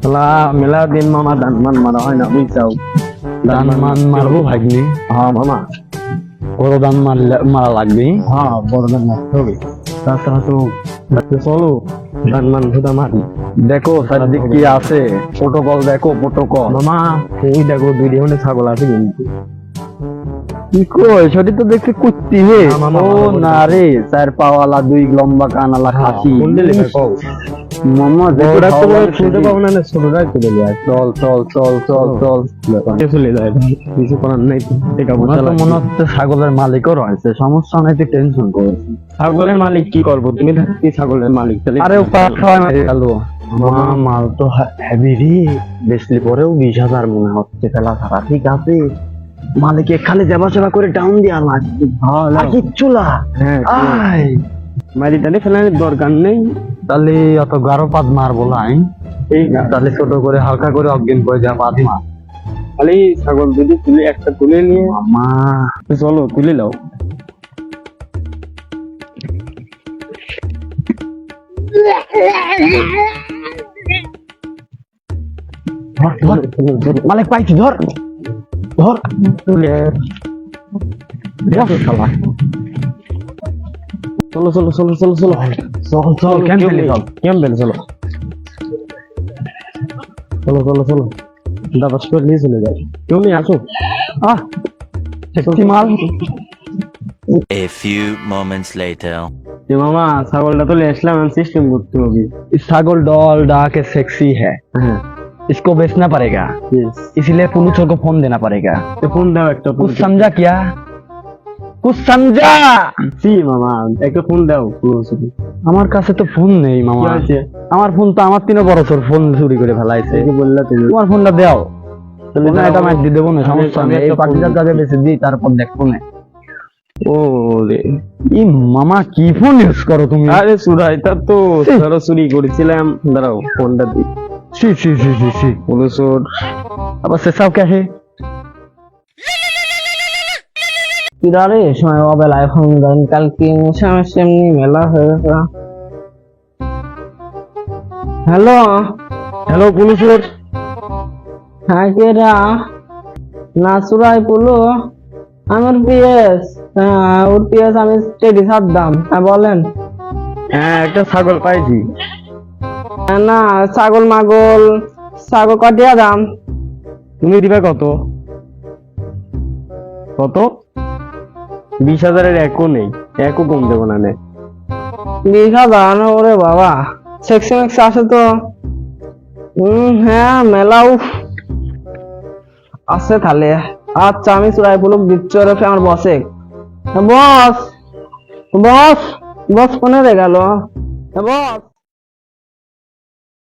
শালা মেলা দিন মামা দান মান মারা হয় না বুঝছাও। দান মান মারবো ভাগ্নি। হ্যাঁ মামা, বড় দান মারা লাগবে। হ্যাঁ বড় দান মারতে হবে। তাছাড়া তো চলো দান মান শুধু মারি। দেখো চারদিক কি আছে, প্রোটোকল দেখো প্রোটোকল। মামা ওই দেখো দুই ধরনের ছাগল আছে কিন্তু। কি কই সেটি তো দেখছি কুত্তি হে। না, মামা, ও মামা, না রে, চার পাওয়ালা দুই লম্বা কানালা খাসি। কোনটা লেখা কও? মামা বড়টা তো দেখো শুনতে পাবো না, ছোটটাই চলে যায়। চল চল চল চল চল। চলে যায়, কিছু করার নাই। টাকা আমার পয়সা তো লাগবে। মনে হচ্ছে ছাগলের মালিকও রয়েছে, সমস্যা নাই, তুই টেনশন করিস না। ছাগলের মালিক কি করবো? তুমি থাকতে ছাগলের মালিক তাহলে আরে ও পাঁচ ছয় মাস গেল। মা মাল তো হেভি রে, বেশি পরেও 20,000 মনে হচ্ছে ফেলা ছাড়া। ঠিক আছে, মালিকে খালি যাবা সেবা করে ডাউন দিয়া লাগবে। আর কিচ্ছু না। হ্যাঁ আয় মারি তাহলে ফেলানোর দরকার নেই। তাহলে অত গারো পাত মারবো লাই। ঠিক আছে, তাহলে ছোট করে হালকা করে অজ্ঞান করে যা পাতি মার। খালি ছাগল যদি তুলে একটা তুলে নিয়ে মামা চলো তুলে নাও। ধর ধর মালিক পাইছি, ধর ধর তুলে ধর শালা। চলো চলো চলো চলো চলো চল চল ক্যাম্পেলে চল। ক্যাম্পেলে চলো চলো চলো চলো। দাবাস করে নিয়ে চলে যাই। তুমি আসো। আহ শক্তি মাল। A few moments later. যে মামা ছাগলটা তো ले আসলাম, সিস্টেম করতে হবে। ছাগल डॉल डाक सेक्सी है, হ্যাঁ इसको बेचना पड़ेगा, yes। इसलिए पुलिसों को फोन देना पड़ेगा। তো ফোন দাও একটা। कुछ समझा क्या? कुछ समझा? জি মামা একটা ফোন দাও। আমার কাছে তো ফোন নেই কি মামা। হয়েছে? আমার ফোন তো আমার 3 বছর ফোন চুরি করে ফেলাইছে। এই যে বললা তুমি। তোমার ফোনটা দাও। তাহলে ফোনে দাও। এটা মার দিয়ে দেবো না, আমি- সমস্যা আমি নেই। এই একটা পাখিটার ফোন কাছে বেঁচে দিই, তারপর দেখবো না। ও রে, ই মামা কি ফোন ইউজ করো তুমি? আরে সুরা এটা তো ধরো চুরি করেছিলাম। দাঁড়াও ফোনটা দিই। ছি ছি ছি ছি ছি। বলো চোর। আবার সে সব কে কিরারে সময় অবেলায় ফোন দেন, কালকে সামনে এমনি মেলা হয়ে গেছে। হ্যালো হ্যালো পুলিশের। হ্যাঁ কেরা? না সুরাই পুলো, আমার পিএস। হ্যাঁ ওর পিএস আমি স্টেডি সাদ্দাম। হ্যাঁ বলেন। হ্যাঁ একটা ছাগল পাইছি। না ছাগল মাগল ছাগল কটিয়া দাম? তুমি দিবা কত? কত? 20,000-এর একও নেই, একও কম দেবো না। 20,000? ওরে বাবা, সেক্সি ম্যাক্স আছে তো। হ্যাঁ মেলাও আছে তাহলে। আচ্ছা আমি সুরাই পুলক দিচ্ছি ওর আমার বসে। বস বস বস কোনে রে গেল বস?